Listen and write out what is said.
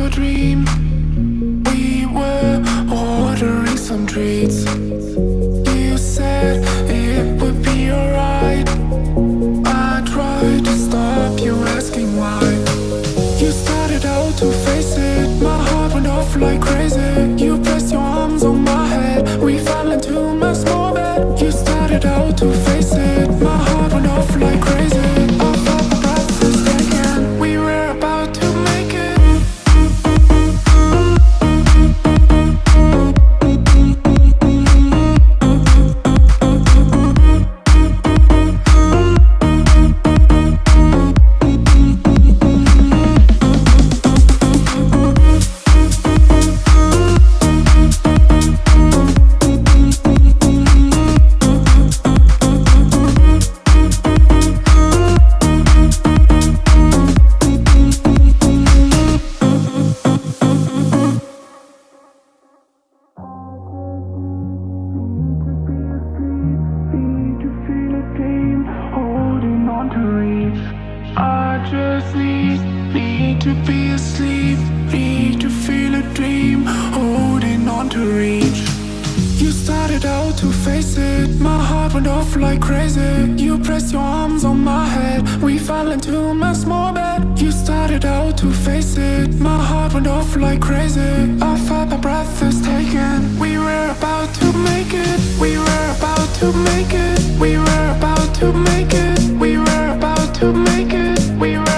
your dream. We were ordering some treats. You said it would be alright. I tried to stop you asking why. You started out to face it. My heart went off like crazy. You pressed your arms on my head. We fell into my small bed. You started out to face it. My heart went off like crazy. I felt my breath was taken. We were about to make it. I just need to be asleep. Need to feel a dream, holding on to reach. You started out to face it. My heart went off like crazy. You pressed your arms on my head. We fell into my small bed. You started out to face it. My heart went off like crazy. I felt my breath was taken. We were about to make it. We were about to make it. We were about to make it. We were about to make it. We were